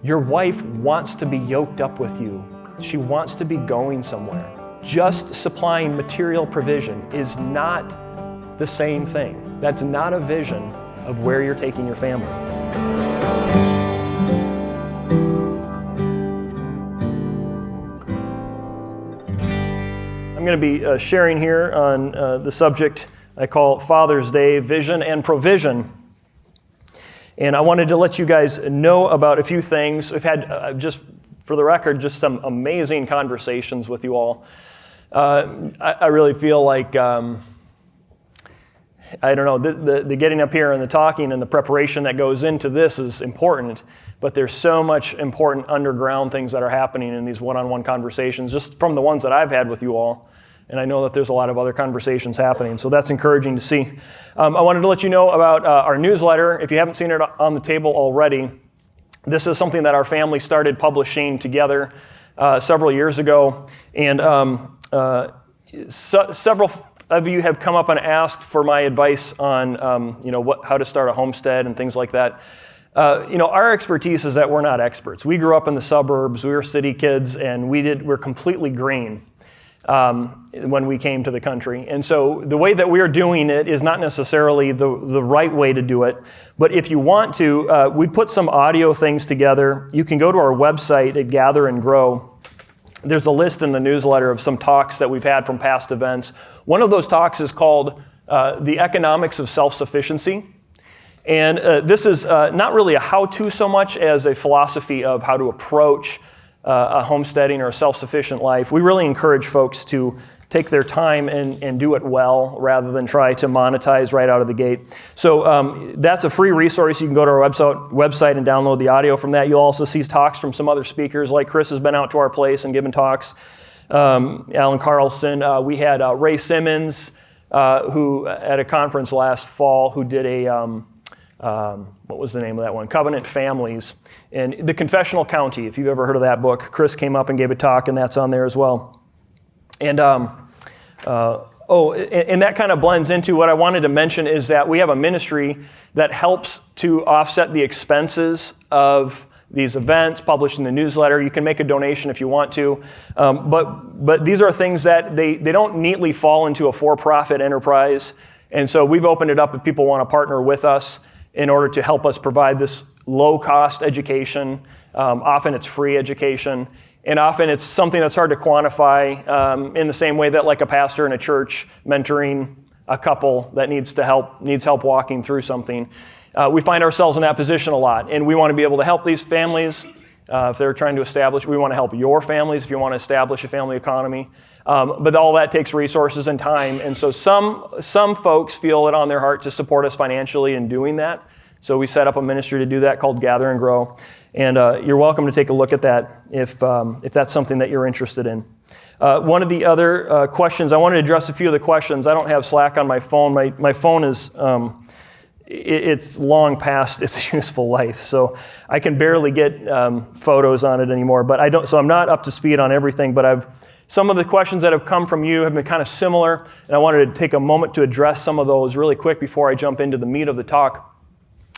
Your wife wants to be yoked up with you. She wants to be going somewhere. Just supplying material provision is not the same thing. That's not a vision of where you're taking your family. I'm going to be sharing here on the subject I call Father's Day, Vision and Provision. And I wanted to let you guys know about a few things. We've had, just for the record, just some amazing conversations with you all. I really feel like, I don't know, the getting up here and the talking and the preparation that goes into this is important, but there's so much important underground things that are happening in these one-on-one conversations, just from the ones that I've had with you all. And I know that there's a lot of other conversations happening, so that's encouraging to see. I wanted to let you know about our newsletter. If you haven't seen it on the table already, this is something that our family started publishing together several years ago. And several of you have come up and asked for my advice on how to start a homestead and things like that. Our expertise is that we're not experts. We grew up in the suburbs, we were city kids, and we're completely green when we came to the country. And so the way that we are doing it is not necessarily the right way to do it. But if you want to, we put some audio things together. You can go to our website at Gather and Grow. There's a list in the newsletter of some talks that we've had from past events. One of those talks is called The Economics of Self-Sufficiency. And this is not really a how-to so much as a philosophy of how to approach a homesteading or a self-sufficient life. We really encourage folks to take their time and do it well rather than try to monetize right out of the gate. So that's a free resource. You can go to our website and download the audio from that. You'll also see talks from some other speakers, like Chris has been out to our place and given talks. Alan Carlson. We had Ray Simmons, who at a conference last fall, who did a what was the name of that one? Covenant Families. And The Confessional County, if you've ever heard of that book. Chris came up and gave a talk, and that's on there as well. And and that kind of blends into what I wanted to mention is that we have a ministry that helps to offset the expenses of these events, published in the newsletter. You can make a donation if you want to. But these are things that they don't neatly fall into a for-profit enterprise. And so we've opened it up if people want to partner with us in order to help us provide this low-cost education. Often it's free education, and often it's something that's hard to quantify in the same way that like a pastor in a church mentoring a couple that needs help walking through something. We find ourselves in that position a lot, and we want to be able to help these families if they're trying to establish. We want to help your families if you want to establish a family economy. But all that takes resources and time. And so some folks feel it on their heart to support us financially in doing that. So we set up a ministry to do that called Gather and Grow. And you're welcome to take a look at that if that's something that you're interested in. One of the other questions, I wanted to address a few of the questions. I don't have Slack on my phone. My phone is, it's long past its useful life. So I can barely get photos on it anymore. But so I'm not up to speed on everything, but some of the questions that have come from you have been kind of similar, and I wanted to take a moment to address some of those really quick before I jump into the meat of the talk.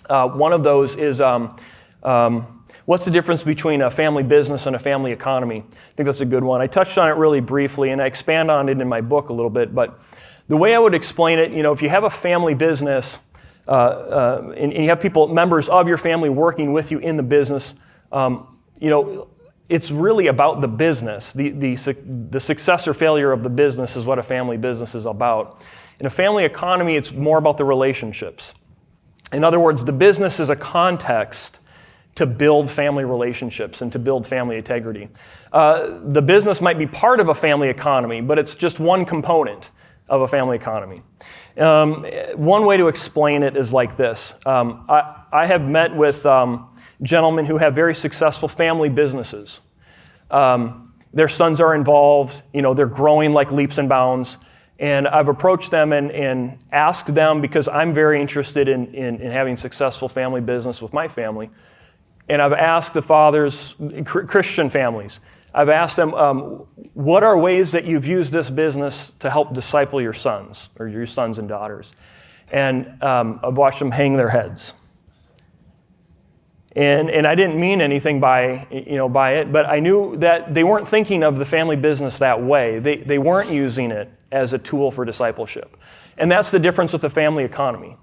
One of those is, what's the difference between a family business and a family economy? I think that's a good one. I touched on it really briefly, and I expand on it in my book a little bit, but the way I would explain it, if you have a family business, and you have members of your family working with you in the business, it's really about the business. The success or failure of the business is what a family business is about. In a family economy, it's more about the relationships. In other words, the business is a context to build family relationships and to build family integrity. The business might be part of a family economy, but it's just one component of a family economy. One way to explain it is like this. I have met with gentlemen who have very successful family businesses. Their sons are involved, they're growing like leaps and bounds. And I've approached them and asked them, because I'm very interested in having successful family business with my family. And I've asked the fathers, Christian families, I've asked them, what are ways that you've used this business to help disciple your sons or your sons and daughters? And I've watched them hang their heads. And I didn't mean anything by it, but I knew that they weren't thinking of the family business that way. They weren't using it as a tool for discipleship. And that's the difference with the family economy.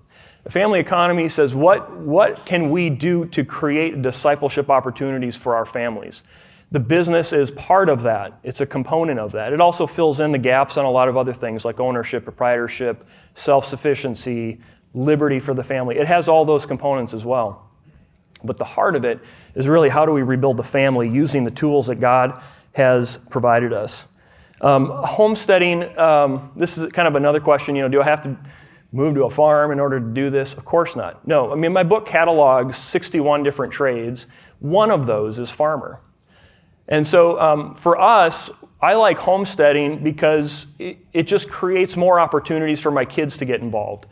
The family economy says, what can we do to create discipleship opportunities for our families? The business is part of that. It's a component of that. It also fills in the gaps on a lot of other things like ownership, proprietorship, self-sufficiency, liberty for the family. It has all those components as well. But the heart of it is really, how do we rebuild the family using the tools that God has provided us? Homesteading, this is kind of another question. Do I have to move to a farm in order to do this? Of course not. No, my book catalogs 61 different trades. One of those is farmer. And so for us, I like homesteading because it just creates more opportunities for my kids to get involved.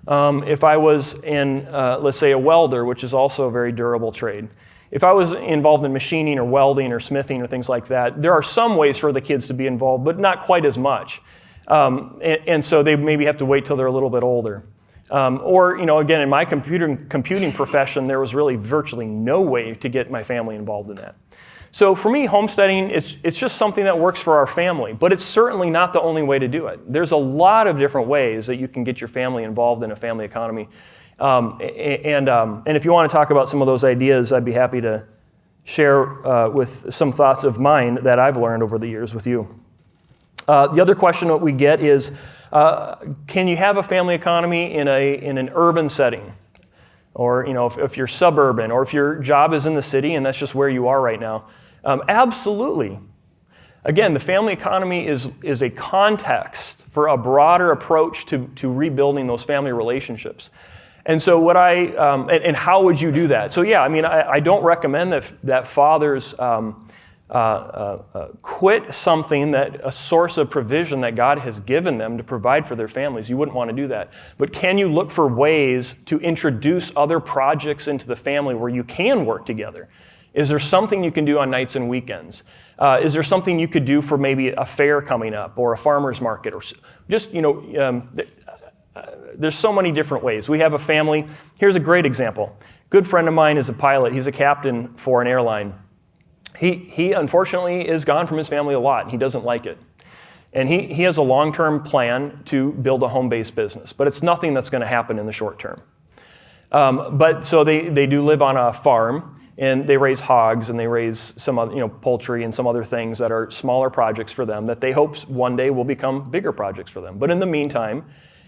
If I was in, let's say, a welder, which is also a very durable trade, if I was involved in machining or welding or smithing or things like that, there are some ways for the kids to be involved, but not quite as much. And so they maybe have to wait till they're a little bit older. Or, again, in my computing profession, there was really virtually no way to get my family involved in that. So for me, homesteading, it's just something that works for our family, but it's certainly not the only way to do it. There's a lot of different ways that you can get your family involved in a family economy. And if you want to talk about some of those ideas, I'd be happy to share with some thoughts of mine that I've learned over the years with you. The other question that we get is, can you have a family economy in an urban setting? Or, if you're suburban, or if your job is in the city and that's just where you are right now. Absolutely. Again, the family economy is a context for a broader approach to rebuilding those family relationships. And so and how would you do that? So yeah, I don't recommend that fathers quit something, a source of provision that God has given them to provide for their families. You wouldn't want to do that. But can you look for ways to introduce other projects into the family where you can work together? Is there something you can do on nights and weekends? Is there something you could do for maybe a fair coming up or a farmer's market? Or just, there's so many different ways. We have a family. Here's a great example. Good friend of mine is a pilot. He's a captain for an airline. He unfortunately is gone from his family a lot. He doesn't like it. And he has a long-term plan to build a home-based business, but it's nothing that's going to happen in the short term. But so they do live on a farm, and they raise hogs, and they raise some other, poultry and some other things that are smaller projects for them that they hope one day will become bigger projects for them. But in the meantime,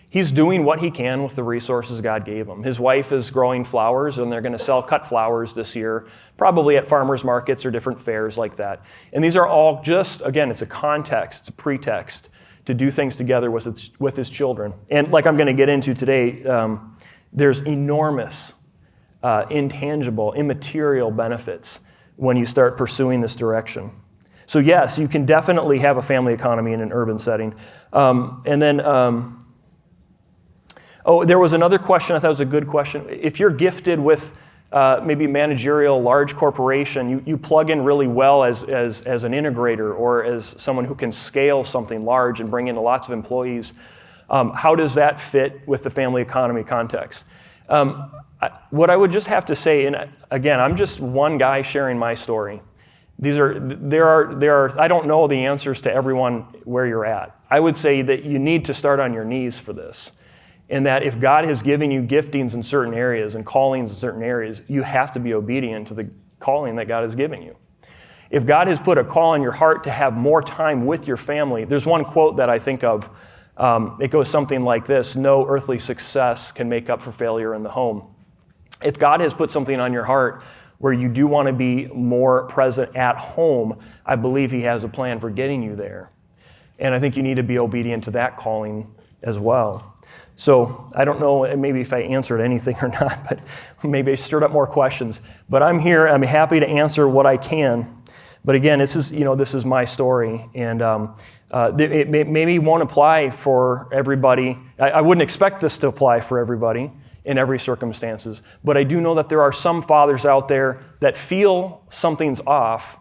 he's doing what he can with the resources God gave him. His wife is growing flowers, and they're going to sell cut flowers this year, probably at farmers markets or different fairs like that. And these are all just, again, it's a context, it's a pretext to do things together with his children. And like I'm going to get into today, there's enormous, intangible, immaterial benefits when you start pursuing this direction. So yes, you can definitely have a family economy in an urban setting. There was another question I thought was a good question. If you're gifted with maybe managerial large corporation, you plug in really well as an integrator or as someone who can scale something large and bring in lots of employees. How does that fit with the family economy context? What I would just have to say, and again, I'm just one guy sharing my story. There are. I don't know the answers to everyone where you're at. I would say that you need to start on your knees for this. And that if God has given you giftings in certain areas and callings in certain areas, you have to be obedient to the calling that God has given you. If God has put a call in your heart to have more time with your family, there's one quote that I think of. It goes something like this: no earthly success can make up for failure in the home. If God has put something on your heart where you do want to be more present at home, I believe He has a plan for getting you there. And I think you need to be obedient to that calling as well. So I don't know maybe if I answered anything or not, but maybe I stirred up more questions. But I'm here. I'm happy to answer what I can. But again, this is my story, and it maybe won't apply for everybody. I wouldn't expect this to apply for everybody in every circumstances. But I do know that there are some fathers out there that feel something's off,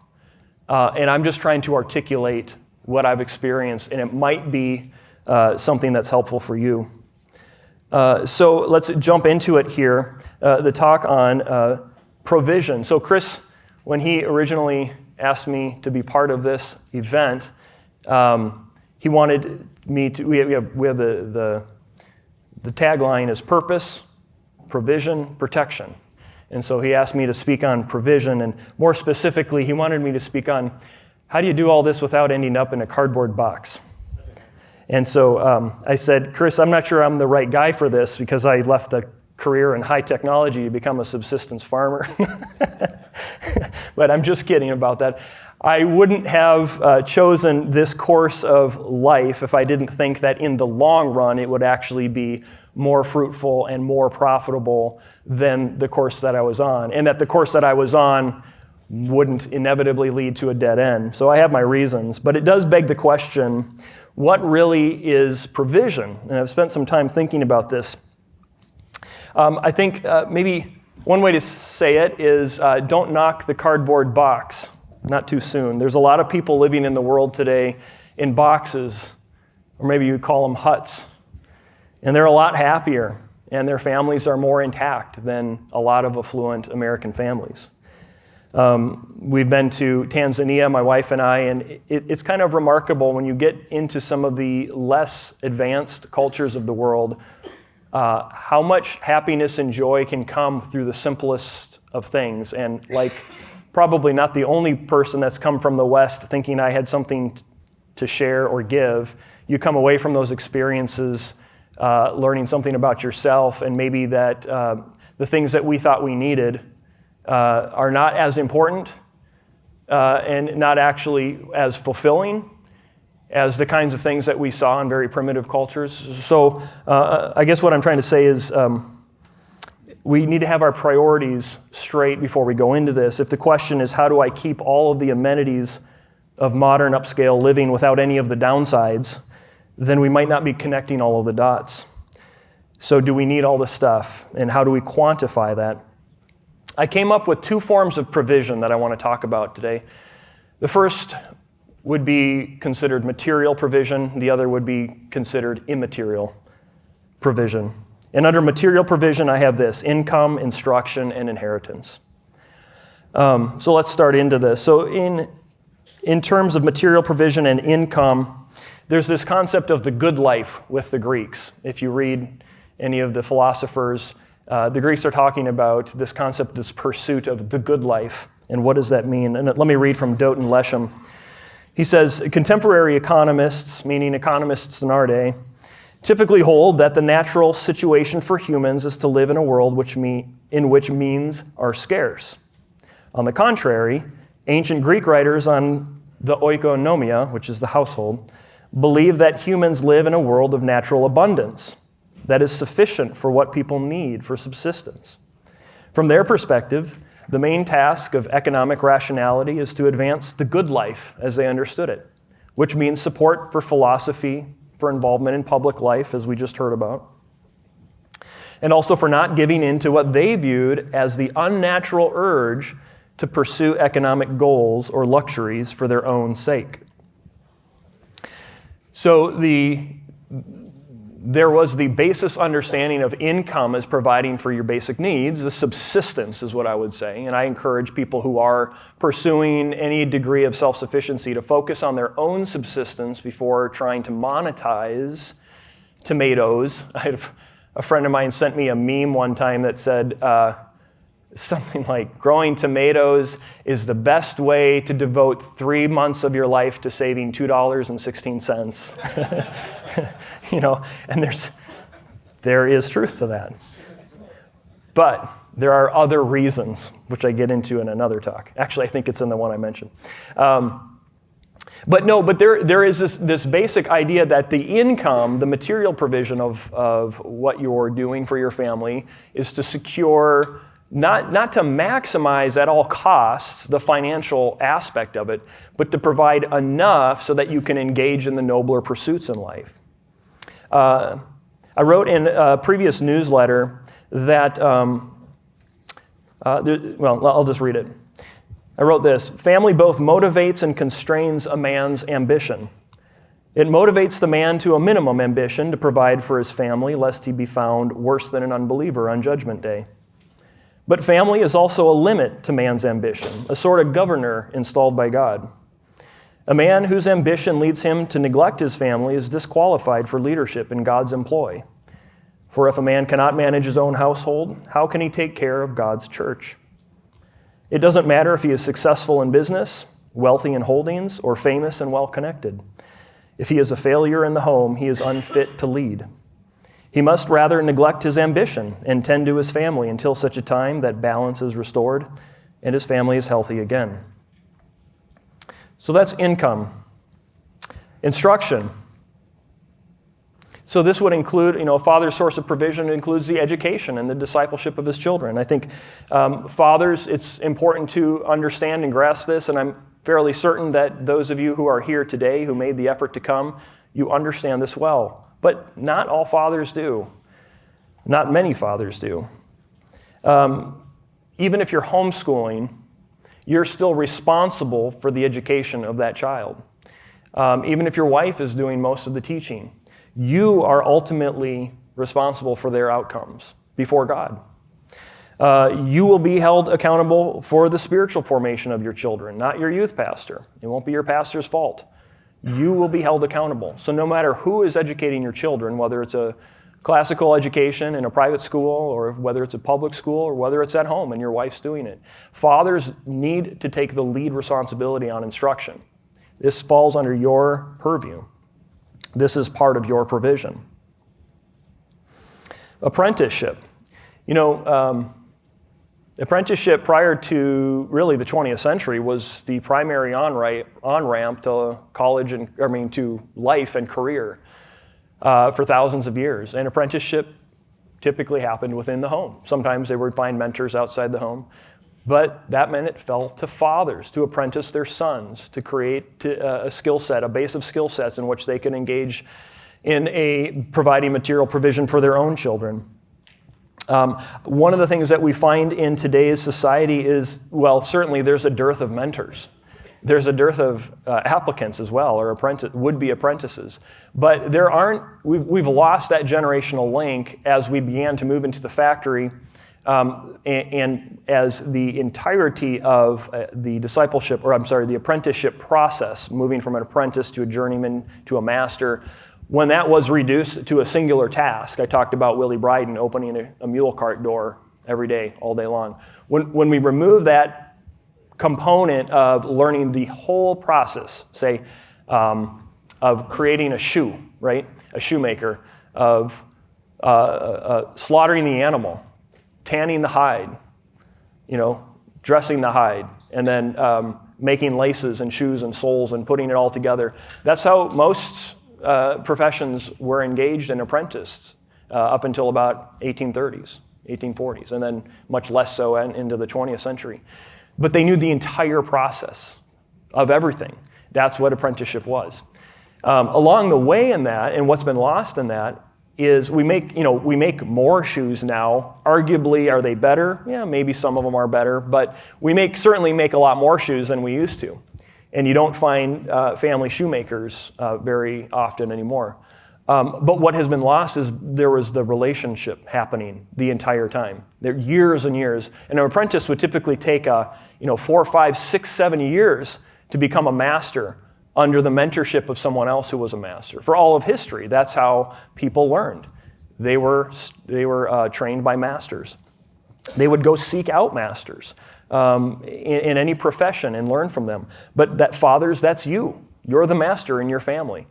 and I'm just trying to articulate what I've experienced, and it might be something that's helpful for you. So let's jump into it here. The talk on provision. So Chris, when he originally asked me to be part of this event, he wanted me to, we have the tagline is purpose, provision, protection. And so he asked me to speak on provision, and more specifically, he wanted me to speak on how do you do all this without ending up in a cardboard box? And so I said, Chris, I'm not sure I'm the right guy for this because I left the career in high technology to become a subsistence farmer. But I'm just kidding about that. I wouldn't have chosen this course of life if I didn't think that in the long run it would actually be more fruitful and more profitable than the course that I was on, and that the course that I was on wouldn't inevitably lead to a dead end. So I have my reasons, but it does beg the question, what really is provision? And I've spent some time thinking about this. I think maybe one way to say it is don't knock the cardboard box, not too soon. There's a lot of people living in the world today in boxes, or maybe you'd call them huts, and they're a lot happier, and their families are more intact than a lot of affluent American families. We've been to Tanzania, my wife and I, and it's kind of remarkable when you get into some of the less advanced cultures of the world, how much happiness and joy can come through the simplest of things. And like probably not the only person that's come from the West thinking I had something to share or give, you come away from those experiences learning something about yourself, and maybe that the things that we thought we needed are not as important and not actually as fulfilling as the kinds of things that we saw in very primitive cultures. So I guess what I'm trying to say is we need to have our priorities straight before we go into this. If the question is, how do I keep all of the amenities of modern upscale living without any of the downsides, then we might not be connecting all of the dots. So do we need all this stuff, and how do we quantify that? I came up with two forms of provision that I want to talk about today. The first would be considered material provision. The other would be considered immaterial provision. And under material provision, I have this: income, instruction, and inheritance. So let's start into this. So in terms of material provision and income, there's this concept of the good life with the Greeks. If you read any of the philosophers, the Greeks are talking about this concept, this pursuit of the good life. And what does that mean? And let me read from Doughton Lesham. He says, contemporary economists, meaning economists in our day, typically hold that the natural situation for humans is to live in a world in which means are scarce. On the contrary, ancient Greek writers on the oikonomia, which is the household, believe that humans live in a world of natural abundance that is sufficient for what people need for subsistence. From their perspective, the main task of economic rationality is to advance the good life as they understood it, which means support for philosophy, for involvement in public life, as we just heard about, and also for not giving in to what they viewed as the unnatural urge to pursue economic goals or luxuries for their own sake. So there was the basis understanding of income as providing for your basic needs. The subsistence is what I would say. And I encourage people who are pursuing any degree of self-sufficiency to focus on their own subsistence before trying to monetize tomatoes. I had a friend of mine sent me a meme one time that said something like, growing tomatoes is the best way to devote 3 months of your life to saving $2.16. And there is truth to that. But there are other reasons, which I get into in another talk. Actually, I think it's in the one I mentioned. But there is this basic idea that the income, the material provision of what you're doing for your family, is to secure, not to maximize at all costs the financial aspect of it, but to provide enough so that you can engage in the nobler pursuits in life. I wrote in a previous newsletter that, I'll just read it. I wrote this: family both motivates and constrains a man's ambition. It motivates the man to a minimum ambition to provide for his family, lest he be found worse than an unbeliever on Judgment Day. But family is also a limit to man's ambition, a sort of governor installed by God. A man whose ambition leads him to neglect his family is disqualified for leadership in God's employ. For if a man cannot manage his own household, how can he take care of God's church? It doesn't matter if he is successful in business, wealthy in holdings, or famous and well-connected. If he is a failure in the home, he is unfit to lead. He must rather neglect his ambition and tend to his family until such a time that balance is restored and his family is healthy again. So that's income. Instruction. So this would include, a father's source of provision includes the education and the discipleship of his children. I think fathers, it's important to understand and grasp this, and I'm fairly certain that those of you who are here today who made the effort to come, you understand this well. But not all fathers do. Not many fathers do. Even if you're homeschooling, you're still responsible for the education of that child. Even if your wife is doing most of the teaching, you are ultimately responsible for their outcomes before God. You will be held accountable for the spiritual formation of your children, not your youth pastor. It won't be your pastor's fault. You will be held accountable. So no matter who is educating your children, whether it's a classical education in a private school, or whether it's a public school, or whether it's at home and your wife's doing it, fathers need to take the lead responsibility on instruction. This falls under your purview. This is part of your provision. Apprenticeship. Apprenticeship prior to really the 20th century was the primary on-ramp to college to life and career for thousands of years. And apprenticeship typically happened within the home. Sometimes they would find mentors outside the home, but that meant it fell to fathers to apprentice their sons, to create a skill set, a base of skill sets in which they could engage in providing material provision for their own children. One of the things that we find in today's society is, certainly there's a dearth of mentors. There's a dearth of applicants as well, or would-be apprentices. But we've lost that generational link as we began to move into the factory, and as the entirety of the apprenticeship process, moving from an apprentice to a journeyman to a master, when that was reduced to a singular task. I talked about Willie Bryden opening a mule cart door every day, all day long. When we remove that component of learning the whole process, say, of creating a shoe, right? A shoemaker, of slaughtering the animal, tanning the hide, dressing the hide, and then making laces and shoes and soles and putting it all together. That's how most professions were engaged and apprenticed up until about 1830s, 1840s, and then much less so into the 20th century. But they knew the entire process of everything. That's what apprenticeship was. Along the way in that, and what's been lost in that, is we make more shoes now. Arguably, are they better? Yeah, maybe some of them are better, but we certainly make a lot more shoes than we used to. And you don't find family shoemakers very often anymore. But what has been lost is there was the relationship happening the entire time. There years and years. And an apprentice would typically take 4, 5, 6, 7 years to become a master under the mentorship of someone else who was a master. For all of history, that's how people learned. They were trained by masters. They would go seek out masters in any profession and learn from them. But fathers, that's you. You're the master in your family.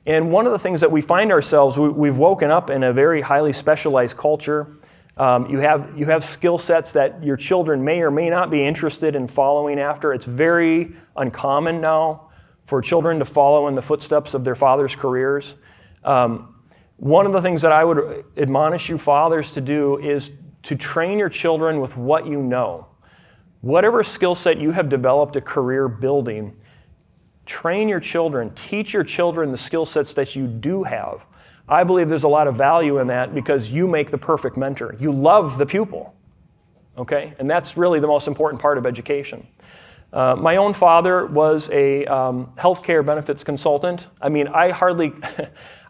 And one of the things that we find ourselves, we've woken up in a very highly specialized culture. You have skill sets that your children may or may not be interested in following after. It's very uncommon now for children to follow in the footsteps of their father's careers. One of the things that I would admonish you fathers to do is to train your children with what you know. Whatever skill set you have developed a career building, train your children, teach your children the skill sets that you do have. I believe there's a lot of value in that because you make the perfect mentor. You love the pupil, okay? And that's really the most important part of education. My own father was a healthcare benefits consultant. I mean, I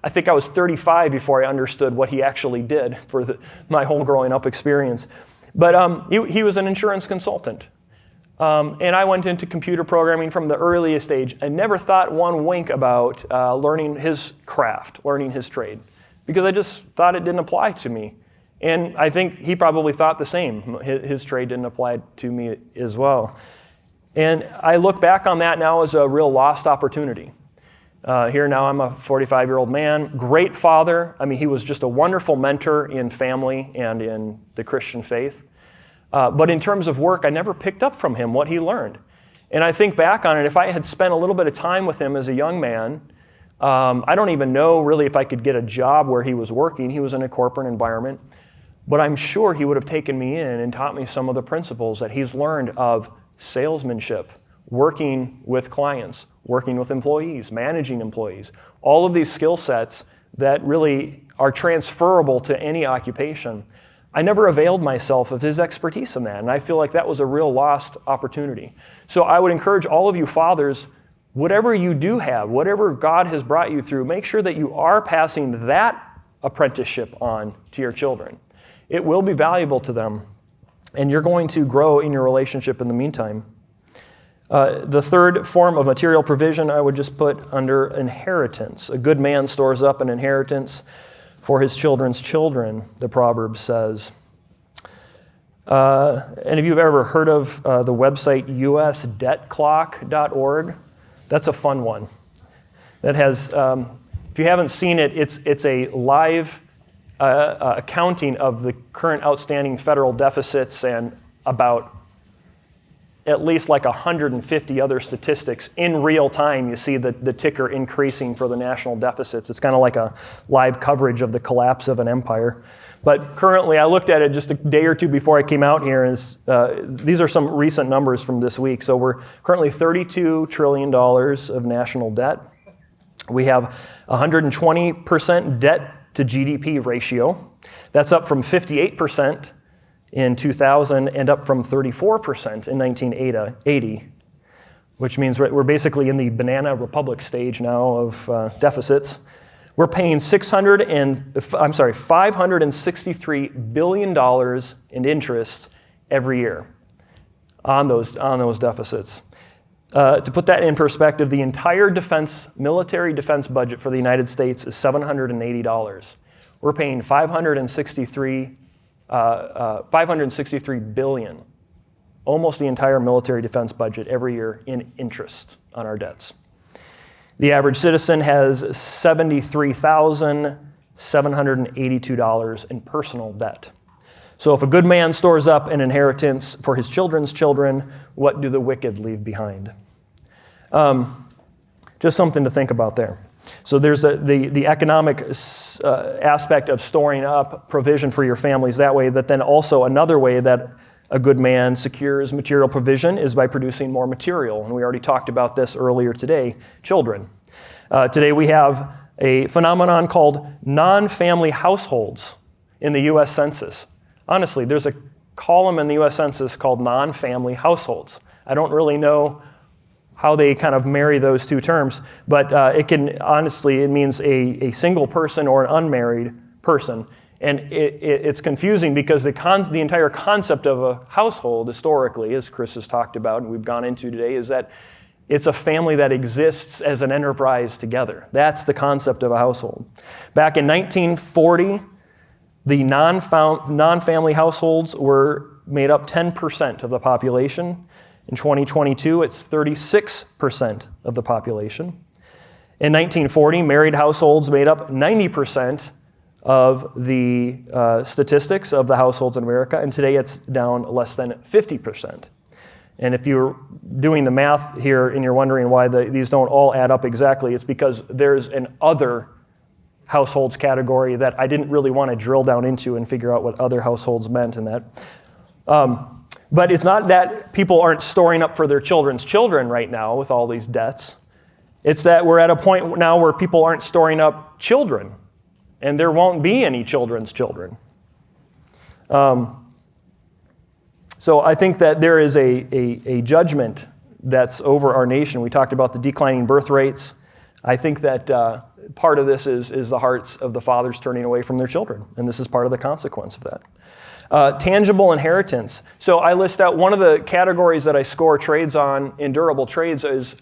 think I was 35 before I understood what he actually did for my whole growing up experience. But he was an insurance consultant. And I went into computer programming from the earliest age. I never thought one wink about learning his craft, learning his trade, because I just thought it didn't apply to me. And I think he probably thought the same. His trade didn't apply to me as well. And I look back on that now as a real lost opportunity. Here now I'm a 45-year-old man, great father. I mean, he was just a wonderful mentor in family and in the Christian faith. But in terms of work, I never picked up from him what he learned. And I think back on it, if I had spent a little bit of time with him as a young man, I don't even know really if I could get a job where he was working. He was in a corporate environment. But I'm sure he would have taken me in and taught me some of the principles that he's learned of salesmanship, working with clients, working with employees, managing employees, all of these skill sets that really are transferable to any occupation. I never availed myself of his expertise in that, and I feel like that was a real lost opportunity. So I would encourage all of you fathers, whatever you do have, whatever God has brought you through, make sure that you are passing that apprenticeship on to your children. It will be valuable to them, and you're going to grow in your relationship in the meantime. The third form of material provision I would just put under inheritance. A good man stores up an inheritance for his children's children, the proverb says. Any of you have ever heard of the website usdebtclock.org? That's a fun one. That has, if you haven't seen it, it's a live accounting of the current outstanding federal deficits and about at least like 150 other statistics. In real time, you see the ticker increasing for the national deficits. It's kind of like a live coverage of the collapse of an empire. But currently, I looked at it just a day or two before I came out here, and these are some recent numbers from this week. So we're currently $32 trillion of national debt. We have 120% debt to GDP ratio. That's up from 58% in 2000 and up from 34% in 1980, which means we're basically in the banana republic stage now of deficits. We're paying $563 billion in interest every year on those deficits. To put that in perspective, the entire military defense budget for the United States is $780. We're paying $563 billion, almost the entire military defense budget every year in interest on our debts. The average citizen has $73,782 in personal debt. So if a good man stores up an inheritance for his children's children, what do the wicked leave behind? Just something to think about there. So there's the economic aspect of storing up provision for your families that way, but then also another way that a good man secures material provision is by producing more material. And we already talked about this earlier today, children. Today we have a phenomenon called non-family households in the U.S. Census. Honestly, there's a column in the U.S. Census called non-family households. I don't really know how they kind of marry those two terms, but it means a single person or an unmarried person. And it's confusing because the entire concept of a household historically, as Chris has talked about and we've gone into today, is that it's a family that exists as an enterprise together. That's the concept of a household. Back in 1940, the non-family households were made up 10% of the population. In 2022, it's 36% of the population. In 1940, married households made up 90% of the statistics of the households in America, and today it's down less than 50%. And if you're doing the math here and you're wondering why these don't all add up exactly, it's because there's an other households category that I didn't really want to drill down into and figure out what other households meant in that. But it's not that people aren't storing up for their children's children right now with all these debts. It's that we're at a point now where people aren't storing up children, and there won't be any children's children. So I think that there is a judgment that's over our nation. We talked about the declining birth rates. I think that part of this is the hearts of the fathers turning away from their children, and this is part of the consequence of that. Tangible inheritance. So I list out one of the categories that I score trades on in durable trades is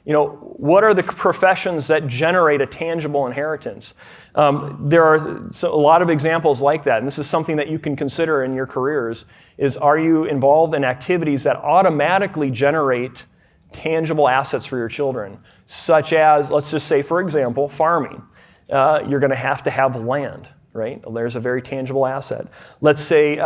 what are the professions that generate a tangible inheritance? There are a lot of examples like that, and this is something that you can consider in your careers, is are you involved in activities that automatically generate tangible assets for your children, such as, let's just say, for example, farming. You're going to have land, right? There's a very tangible asset. Let's say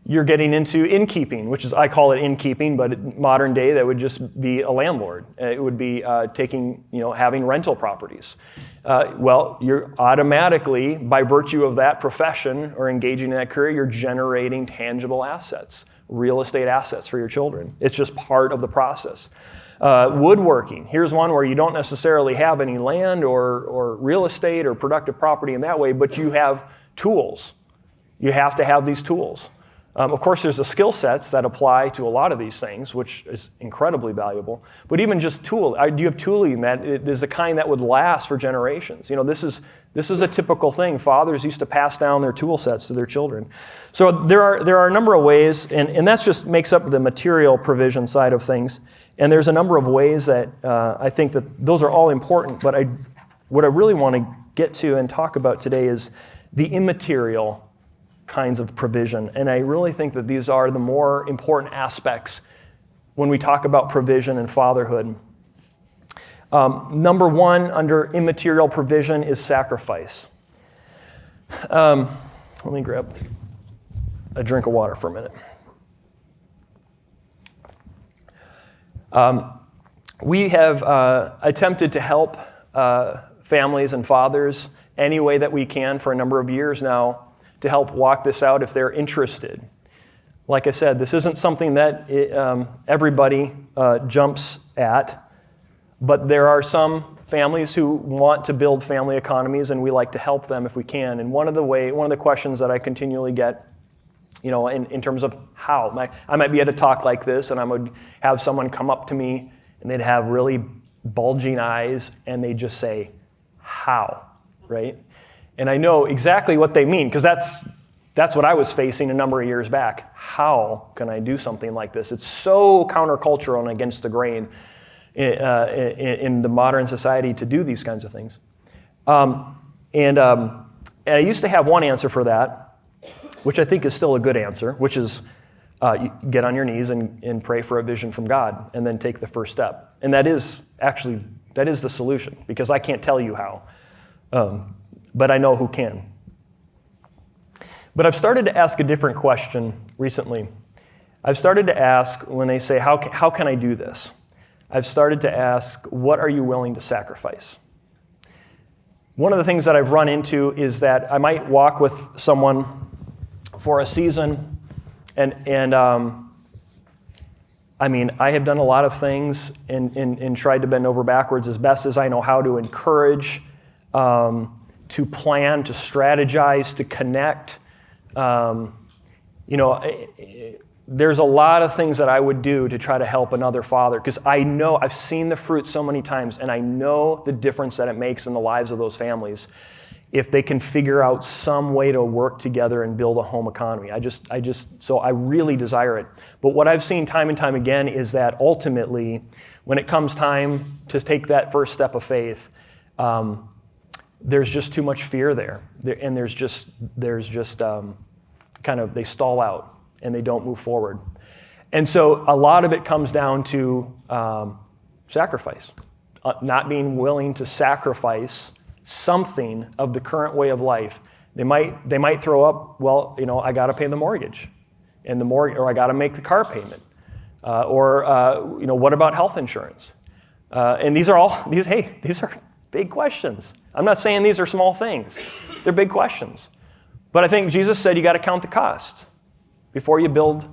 you're getting into innkeeping, which is, I call it innkeeping, but modern day that would just be a landlord. It would be having rental properties. You're automatically, by virtue of that profession or engaging in that career, you're generating tangible assets, real estate assets for your children. It's just part of the process. Woodworking. Here's one where you don't necessarily have any land or real estate or productive property in that way, but you have tools. You have to have these tools. Of course, there's the skill sets that apply to a lot of these things, which is incredibly valuable. But even just do you have tooling that is the kind that would last for generations? This is a typical thing. Fathers used to pass down their tool sets to their children. So there are a number of ways, and that just makes up the material provision side of things. And there's a number of ways that I think that those are all important. But what I really want to get to and talk about today is the immaterial kinds of provision. And I really think that these are the more important aspects when we talk about provision and fatherhood. Number one under immaterial provision is sacrifice. Let me grab a drink of water for a minute. We have attempted to help families and fathers any way that we can for a number of years now to help walk this out if they're interested. Like I said, this isn't something that everybody jumps at, but there are some families who want to build family economies, and we like to help them if we can. And one of the questions that I continually get, in terms of how, I might be at a talk like this, and I would have someone come up to me, and they'd have really bulging eyes, and they just say, "How?" Right? And I know exactly what they mean, because that's what I was facing a number of years back. How can I do something like this? It's so countercultural and against the grain in the modern society to do these kinds of things. And I used to have one answer for that, which I think is still a good answer, which is you get on your knees and pray for a vision from God, and then take the first step. And that is the solution, because I can't tell you how. But I know who can. But I've started to ask a different question recently. I've started to ask, when they say, how can I do this? I've started to ask, what are you willing to sacrifice? One of the things that I've run into is that I might walk with someone for a season, and I have done a lot of things and tried to bend over backwards as best as I know how to encourage, to plan, to strategize, to connect. There's a lot of things that I would do to try to help another father, because I know I've seen the fruit so many times, and I know the difference that it makes in the lives of those families if they can figure out some way to work together and build a home economy. So I really desire it. But what I've seen time and time again is that ultimately, when it comes time to take that first step of faith, there's just too much fear there, and there's just they stall out and they don't move forward. And so a lot of it comes down to sacrifice, not being willing to sacrifice something of the current way of life. They might throw up, I got to pay the mortgage, or I got to make the car payment, what about health insurance? And these are big questions. I'm not saying these are small things. They're big questions. But I think Jesus said you got to count the cost before you build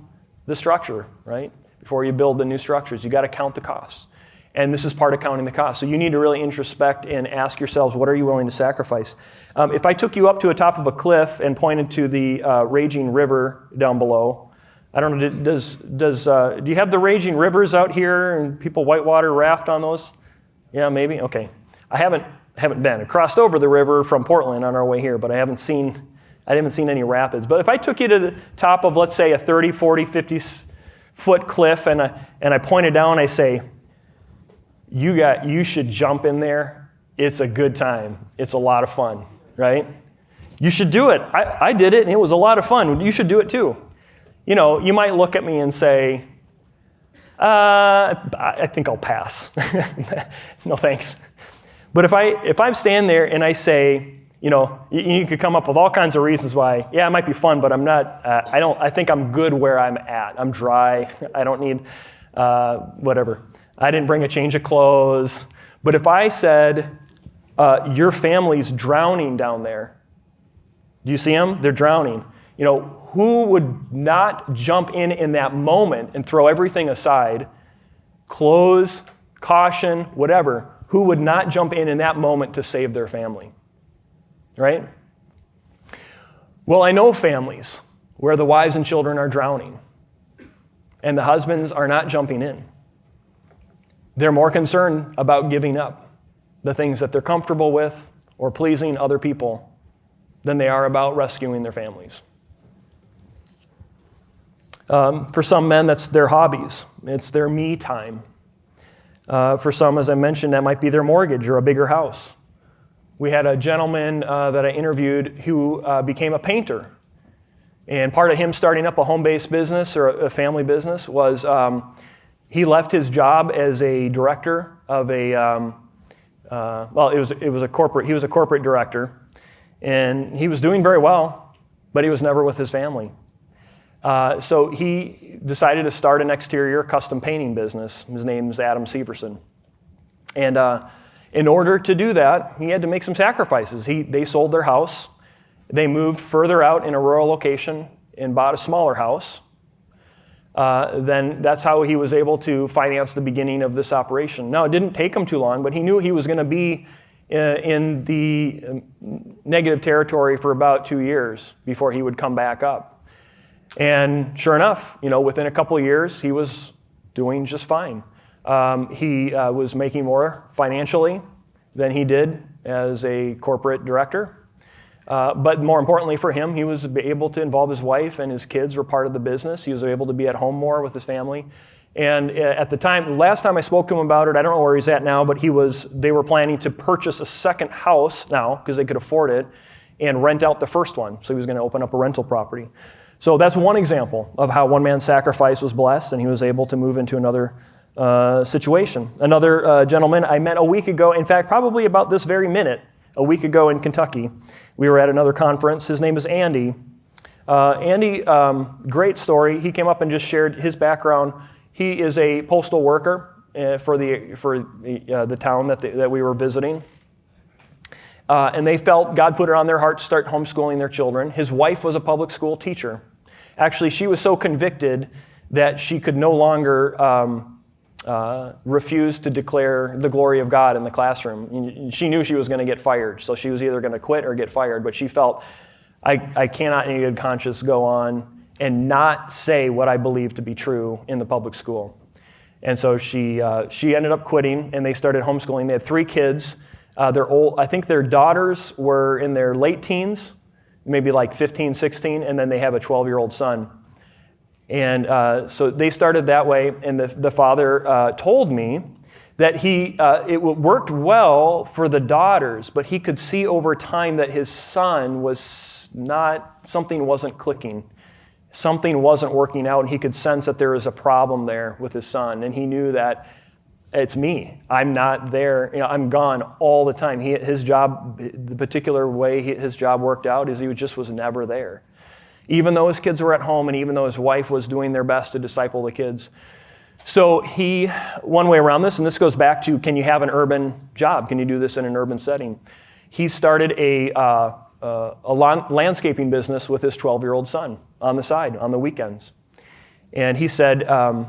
the structure, right? Before you build the new structures, you got to count the costs. And this is part of counting the cost. So you need to really introspect and ask yourselves, what are you willing to sacrifice? If I took you up to the top of a cliff and pointed to the raging river down below, I don't know, do you have the raging rivers out here and people whitewater raft on those? Yeah, maybe? Okay. I haven't been. I crossed over the river from Portland on our way here, but I haven't seen I haven't seen any rapids. But if I took you to the top of, let's say, a 30, 40, 50-foot cliff, and I pointed down, I say, you should jump in there. It's a good time. It's a lot of fun, right? You should do it. I did it, and it was a lot of fun. You should do it too. You might look at me and say, I think I'll pass. No thanks. But if I'm standing there and I say, you could come up with all kinds of reasons why, yeah, it might be fun, but I'm not, I think I'm good where I'm at. I'm dry. I don't need, whatever. I didn't bring a change of clothes. But if I said, your family's drowning down there, do you see them? They're drowning. Who would not jump in that moment and throw everything aside, clothes, caution, whatever, who would not jump in that moment to save their family? Right? Well, I know families where the wives and children are drowning and the husbands are not jumping in. They're more concerned about giving up the things that they're comfortable with or pleasing other people than they are about rescuing their families. For some men, that's their hobbies. It's their me time. For some, as I mentioned, that might be their mortgage or a bigger house. We had a gentleman that I interviewed who became a painter. And part of him starting up a home-based business or a family business was he left his job as a director of he was a corporate director. And he was doing very well, but he was never with his family. So he decided to start an exterior custom painting business. His name is Adam Severson. And in order to do that, he had to make some sacrifices. They sold their house. They moved further out in a rural location and bought a smaller house. Then that's how he was able to finance the beginning of this operation. Now, it didn't take him too long, but he knew he was going to be in the negative territory for about 2 years before he would come back up. And sure enough, within a couple of years, he was doing just fine. He was making more financially than he did as a corporate director. But more importantly for him, he was able to involve his wife and his kids were part of the business. He was able to be at home more with his family. And at the time, last time I spoke to him about it, I don't know where he's at now, but they were planning to purchase a second house now because they could afford it and rent out the first one. So he was going to open up a rental property. So that's one example of how one man's sacrifice was blessed and he was able to move into another situation. Another gentleman I met a week ago, in fact, probably about this very minute, a week ago in Kentucky. We were at another conference. His name is Andy. Andy, great story. He came up and just shared his background. He is a postal worker for the town that we were visiting. And they felt God put it on their heart to start homeschooling their children. His wife was a public school teacher. Actually, she was so convicted that she could no longer refuse to declare the glory of God in the classroom. She knew she was going to get fired, so she was either going to quit or get fired, but she felt, I cannot in good conscience go on and not say what I believe to be true in the public school. And so she ended up quitting, and they started homeschooling. They had 3 kids. They're old. I think their daughters were in their late teens, maybe like 15, 16, and then they have a 12-year-old son. And so they started that way, and the father told me that it worked well for the daughters, but he could see over time that his son something wasn't clicking. Something wasn't working out, and he could sense that there was a problem there with his son, and he knew that it's me. I'm not there. I'm gone all the time. His job, the particular way his job worked out is he just was never there. Even though his kids were at home and even though his wife was doing their best to disciple the kids. So one way around this, and this goes back to, can you have an urban job? Can you do this in an urban setting? He started a landscaping business with his 12-year-old son on the side, on the weekends. And he said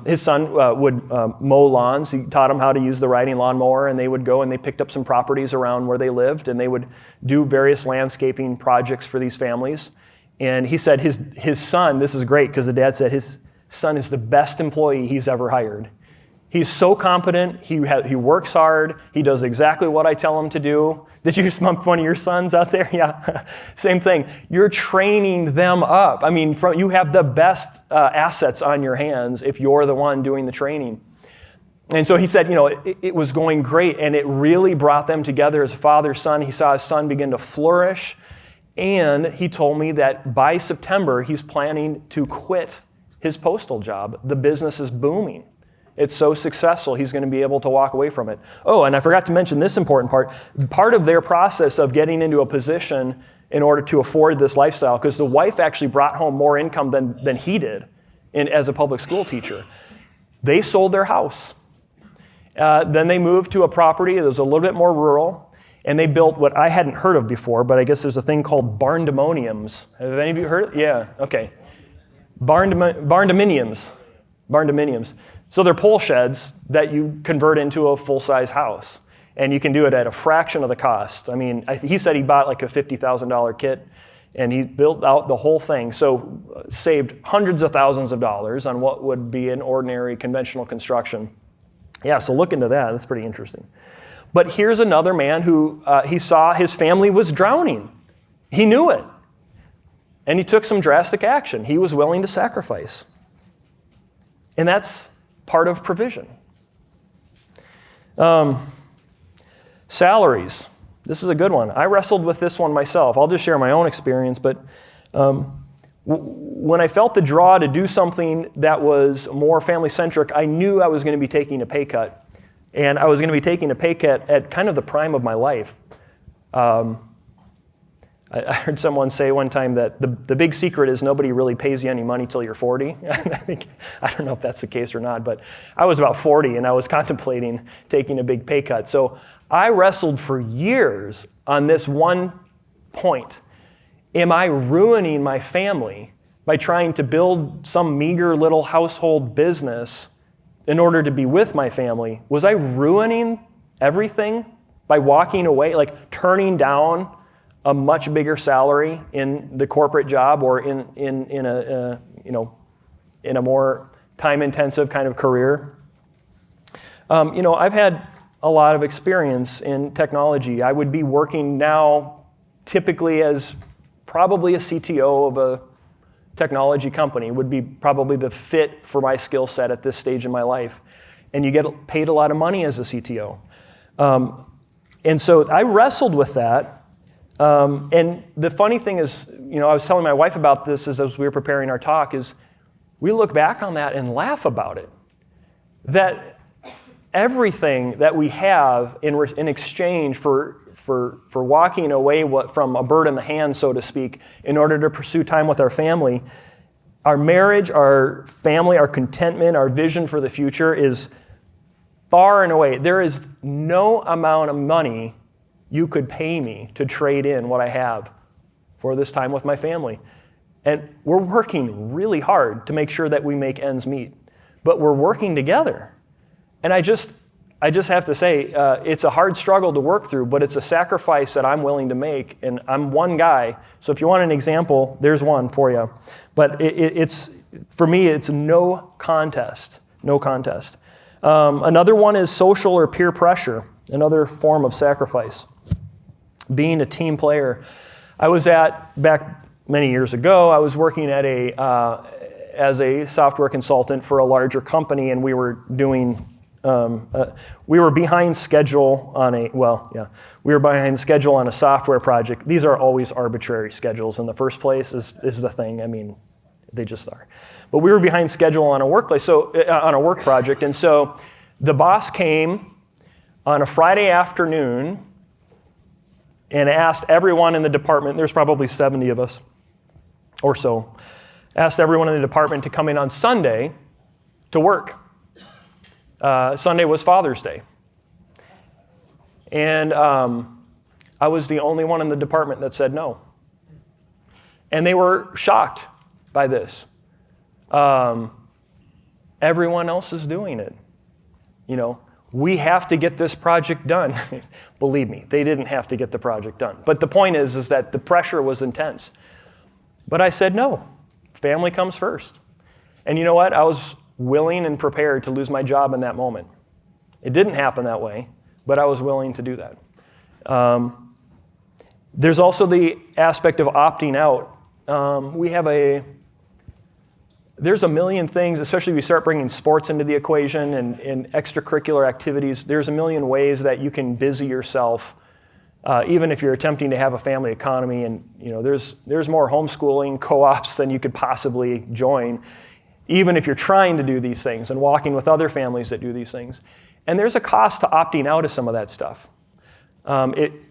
his son would mow lawns. He taught him how to use the riding lawnmower, and they would go and they picked up some properties around where they lived, and they would do various landscaping projects for these families. And he said his son, this is great because the dad said his son is the best employee he's ever hired. He's so competent. He works hard. He does exactly what I tell him to do. Did you smump one of your sons out there? Yeah, same thing. You're training them up. I mean, you have the best assets on your hands if you're the one doing the training. And so he said, it was going great, and it really brought them together as father-son. He saw his son begin to flourish, and he told me that by September, he's planning to quit his postal job. The business is booming. It's so successful, he's going to be able to walk away from it. Oh, and I forgot to mention this important part. Part of their process of getting into a position in order to afford this lifestyle, because the wife actually brought home more income than he did as a public school teacher. They sold their house. Then they moved to a property that was a little bit more rural, and they built what I hadn't heard of before, but I guess there's a thing called barndominiums. Have any of you heard of it? Yeah, okay. Barndominiums. So they're pole sheds that you convert into a full-size house. And you can do it at a fraction of the cost. I mean, he said he bought like a $50,000 kit, and he built out the whole thing. So saved hundreds of thousands of dollars on what would be an ordinary conventional construction. Yeah, so look into that. That's pretty interesting. But here's another man who he saw his family was drowning. He knew it. And he took some drastic action. He was willing to sacrifice. And that's part of provision. Salaries. This is a good one. I wrestled with this one myself. I'll just share my own experience, but when I felt the draw to do something that was more family-centric, I knew I was going to be taking a pay cut. And I was going to be taking a pay cut at kind of the prime of my life. I heard someone say one time that the big secret is nobody really pays you any money till you're 40. I don't know if that's the case or not, but I was about 40 and I was contemplating taking a big pay cut. So I wrestled for years on this one point. Am I ruining my family by trying to build some meager little household business in order to be with my family? Was I ruining everything by walking away, like turning down a much bigger salary in the corporate job or in a more time-intensive kind of career? I've had a lot of experience in technology. I would be working now typically as probably a CTO of a technology company, would be probably the fit for my skill set at this stage in my life. And you get paid a lot of money as a CTO. And so I wrestled with that. And the funny thing is, I was telling my wife about this as we were preparing our talk, is we look back on that and laugh about it. That everything that we have in exchange for walking away from a bird in the hand, so to speak, in order to pursue time with our family, our marriage, our family, our contentment, our vision for the future is far and away. There is no amount of money you could pay me to trade in what I have for this time with my family. And we're working really hard to make sure that we make ends meet. But we're working together. And I just have to say, it's a hard struggle to work through, but it's a sacrifice that I'm willing to make. And I'm one guy, so if you want an example, there's one for you. But it's for me, it's no contest. No contest. Another one is social or peer pressure, another form of sacrifice. Being a team player. Back many years ago, I was working at as a software consultant for a larger company, and we were doing, we were behind schedule on a software project. These are always arbitrary schedules in the first place, is the thing. I mean, they just are. But we were behind schedule on a work project, and so the boss came on a Friday afternoon and asked everyone in the department, there's probably 70 of us or so, asked everyone in the department to come in on Sunday to work. Sunday was Father's Day. And I was the only one in the department that said no. And they were shocked by this. Everyone else is doing it. We have to get this project done. Believe me, they didn't have to get the project done. But the point is that the pressure was intense. But I said no. Family comes first. And you know what? I was willing and prepared to lose my job in that moment. It didn't happen that way, but I was willing to do that. There's also the aspect of opting out. There's a million things, especially if you start bringing sports into the equation and extracurricular activities, there's a million ways that you can busy yourself, even if you're attempting to have a family economy. And there's more homeschooling co-ops than you could possibly join, even if you're trying to do these things and walking with other families that do these things. And there's a cost to opting out of some of that stuff.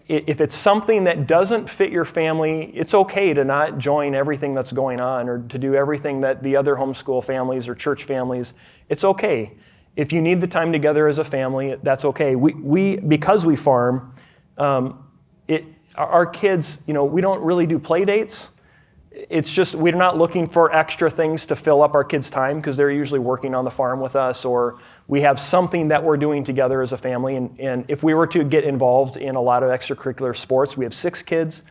If it's something that doesn't fit your family, it's okay to not join everything that's going on or to do everything that the other homeschool families or church families. It's okay. If you need the time together as a family, that's okay. Because we farm, our kids, we don't really do play dates. It's just we're not looking for extra things to fill up our kids' time because they're usually working on the farm with us, or we have something that we're doing together as a family. And if we were to get involved in a lot of extracurricular sports, we have 6 kids.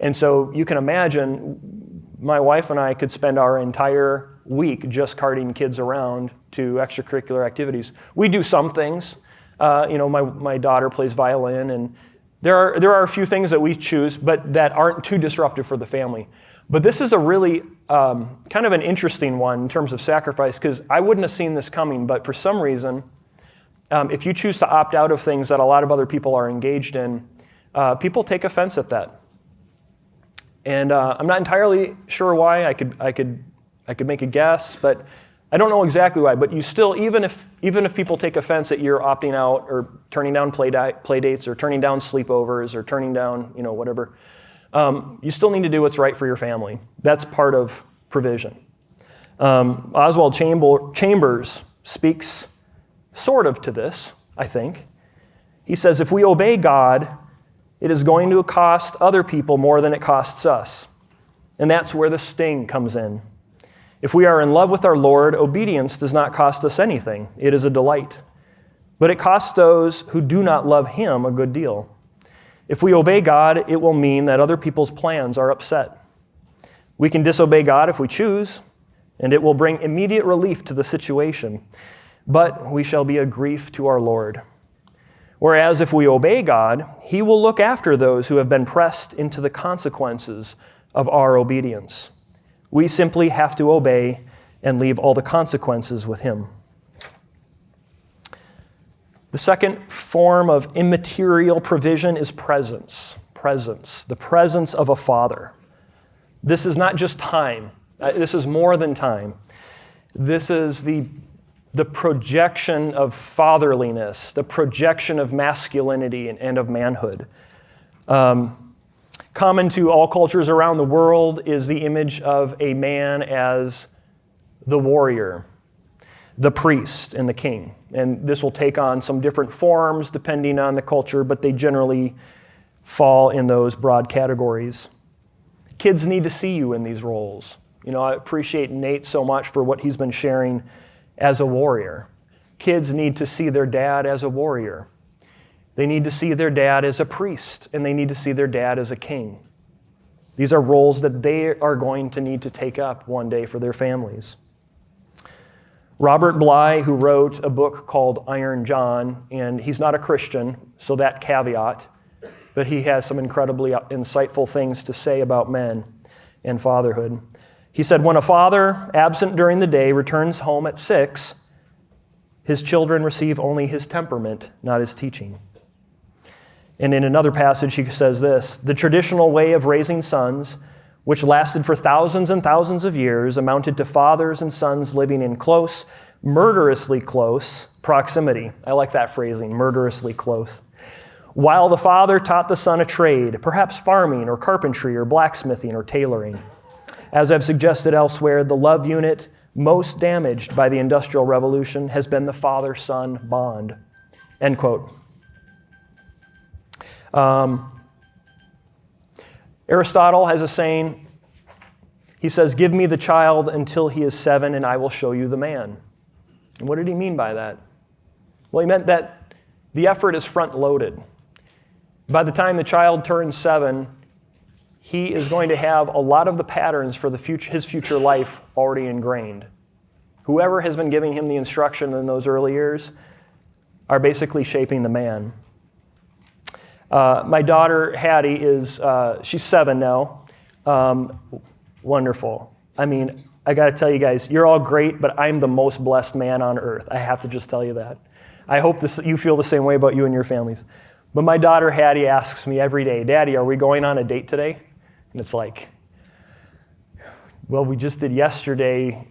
And so you can imagine my wife and I could spend our entire week just carting kids around to extracurricular activities. We do some things. My daughter plays violin, and there are a few things that we choose, but that aren't too disruptive for the family. But this is a really kind of an interesting one in terms of sacrifice, because I wouldn't have seen this coming, but for some reason, if you choose to opt out of things that a lot of other people are engaged in, people take offense at that. And I'm not entirely sure why. I could make a guess, but I don't know exactly why. But you still, even if people take offense at your opting out or turning down play dates or turning down sleepovers or turning down whatever, you still need to do what's right for your family. That's part of provision. Oswald Chambers speaks sort of to this, I think. He says, if we obey God, it is going to cost other people more than it costs us. And that's where the sting comes in. If we are in love with our Lord, obedience does not cost us anything. It is a delight. But it costs those who do not love Him a good deal. If we obey God, it will mean that other people's plans are upset. We can disobey God if we choose, and it will bring immediate relief to the situation, but we shall be a grief to our Lord. Whereas if we obey God, He will look after those who have been pressed into the consequences of our obedience. We simply have to obey and leave all the consequences with Him. The second form of immaterial provision is presence. Presence, the presence of a father. This is not just time. This is more than time. This is the projection of fatherliness, the projection of masculinity and of manhood. Common to all cultures around the world is the image of a man as the warrior, the priest, and the king. And this will take on some different forms depending on the culture, but they generally fall in those broad categories. Kids need to see you in these roles. I appreciate Nate so much for what he's been sharing as a warrior. Kids need to see their dad as a warrior. They need to see their dad as a priest, and they need to see their dad as a king. These are roles that they are going to need to take up one day for their families. Robert Bly, who wrote a book called Iron John, and he's not a Christian, so that caveat, but he has some incredibly insightful things to say about men and fatherhood. He said, when a father, absent during the day, returns home at 6, his children receive only his temperament, not his teaching. And in another passage, he says this, the traditional way of raising sons, which lasted for thousands and thousands of years, amounted to fathers and sons living in close, murderously close proximity. I like that phrasing, murderously close. While the father taught the son a trade, perhaps farming or carpentry or blacksmithing or tailoring. As I've suggested elsewhere, the love unit most damaged by the Industrial Revolution has been the father-son bond. End quote. Aristotle has a saying. He says, give me the child until he is 7 and I will show you the man. And what did he mean by that? Well, he meant that the effort is front-loaded. By the time the child turns 7, he is going to have a lot of the patterns for his future life already ingrained. whoever has been giving him the instruction in those early years, are basically shaping the man. My daughter, Hattie, she's 7 now. Wonderful. I mean, I got to tell you guys, you're all great, but I'm the most blessed man on earth. I have to just tell you that. I hope you feel the same way about you and your families. But my daughter, Hattie, asks me every day, Daddy, are we going on a date today? And it's like, well, we just did yesterday,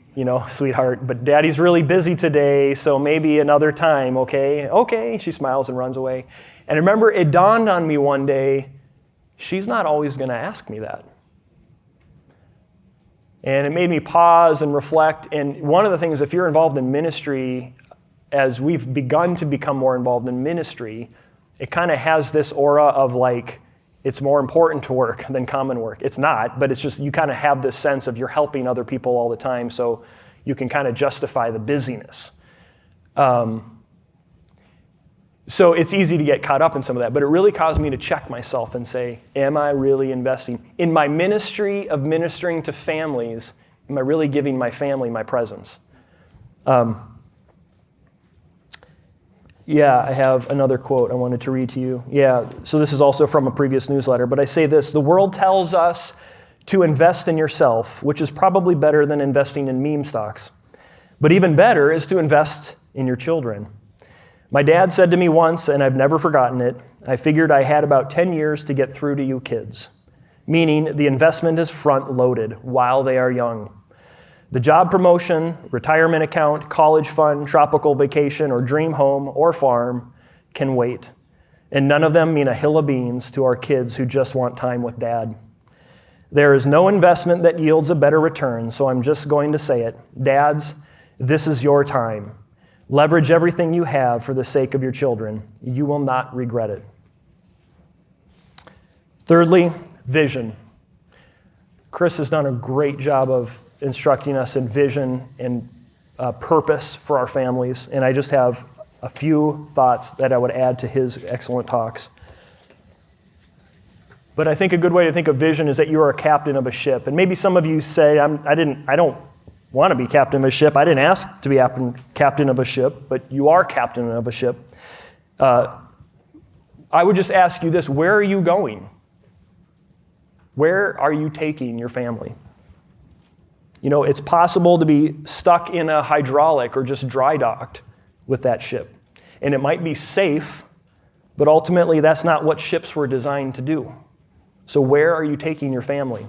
sweetheart, but Daddy's really busy today, so maybe another time, okay? Okay, she smiles and runs away. And remember, it dawned on me one day, she's not always going to ask me that. And it made me pause and reflect. And one of the things, if you're involved in ministry, as we've begun to become more involved in ministry, it kind of has this aura of like, it's more important to work than common work. It's not, but it's just you kind of have this sense of you're helping other people all the time, so you can kind of justify the busyness. So it's easy to get caught up in some of that, but it really caused me to check myself and say, am I really investing? In my ministry of ministering to families, am I really giving my family my presence? I have another quote I wanted to read to you. So this is also from a previous newsletter, but I say this: the world tells us to invest in yourself, which is probably better than investing in meme stocks. But even better is to invest in your children. My dad said to me once, and I've never forgotten it, I figured I had about 10 years to get through to you kids, meaning the investment is front-loaded while they are young. The job promotion, retirement account, college fund, tropical vacation, or dream home or farm can wait. And none of them mean a hill of beans to our kids who just want time with dad. There is no investment that yields a better return, so I'm just going to say it. Dads, this is your time. Leverage everything you have for the sake of your children. You will not regret it. Thirdly, vision. Chris has done a great job of instructing us in vision and purpose for our families, and I just have a few thoughts that I would add to his excellent talks. But I think a good way to think of vision is that you are a captain of a ship. And maybe some of you say, I don't want to be captain of a ship. I didn't ask to be captain of a ship, but you are captain of a ship. I would just ask you this: where are you going? Where are you taking your family? It's possible to be stuck in a hydraulic or just dry docked with that ship. And it might be safe, but ultimately that's not what ships were designed to do. So where are you taking your family?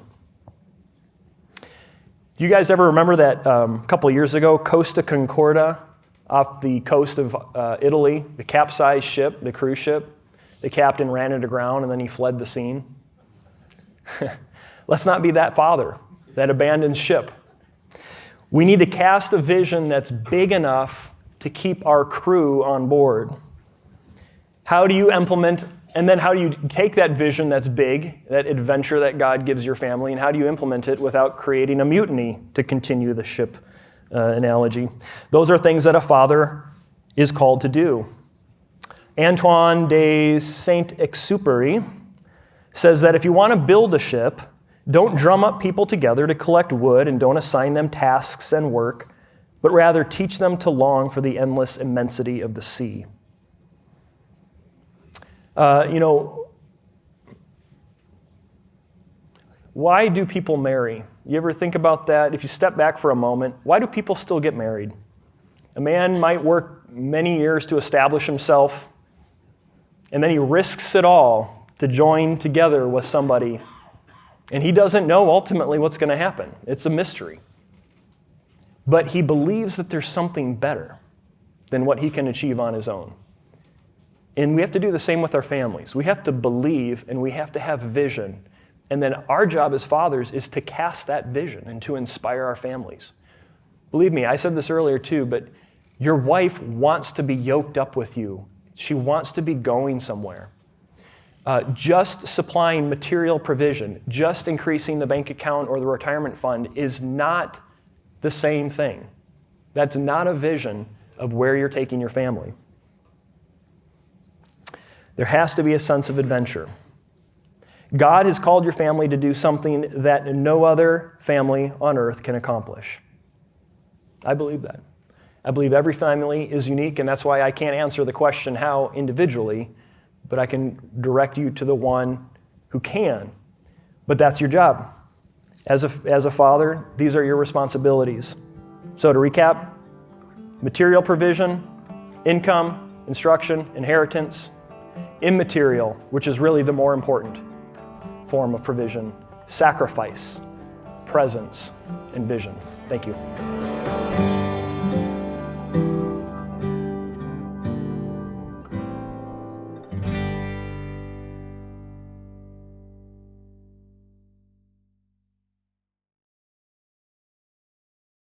Do you guys ever remember that a couple of years ago, Costa Concordia off the coast of Italy, the capsized ship, the cruise ship? The captain ran it aground and then he fled the scene. Let's not be that father that abandons ship. We need to cast a vision that's big enough to keep our crew on board. How do you implement, and then how do you take that vision that's big, that adventure that God gives your family, and how do you implement it without creating a mutiny, to continue the ship analogy? Those are things that a father is called to do. Antoine de Saint-Exupéry says that if you want to build a ship, don't drum up people together to collect wood and don't assign them tasks and work, but rather teach them to long for the endless immensity of the sea. Why do people marry? You ever think about that? If you step back for a moment, why do people still get married? A man might work many years to establish himself, and then he risks it all to join together with somebody. And he doesn't know ultimately what's going to happen. It's a mystery. But he believes that there's something better than what he can achieve on his own. And we have to do the same with our families. We have to believe and we have to have vision. And then our job as fathers is to cast that vision and to inspire our families. Believe me, I said this earlier too, but your wife wants to be yoked up with you. She wants to be going somewhere. Just supplying material provision, just increasing the bank account or the retirement fund is not the same thing. That's not a vision of where you're taking your family. There has to be a sense of adventure. God has called your family to do something that no other family on earth can accomplish. I believe that. I believe every family is unique, and that's why I can't answer the question how individually, but I can direct you to the one who can. But that's your job. As a father, these are your responsibilities. So to recap, material provision, income, instruction, inheritance, immaterial, which is really the more important form of provision, sacrifice, presence, and vision. Thank you.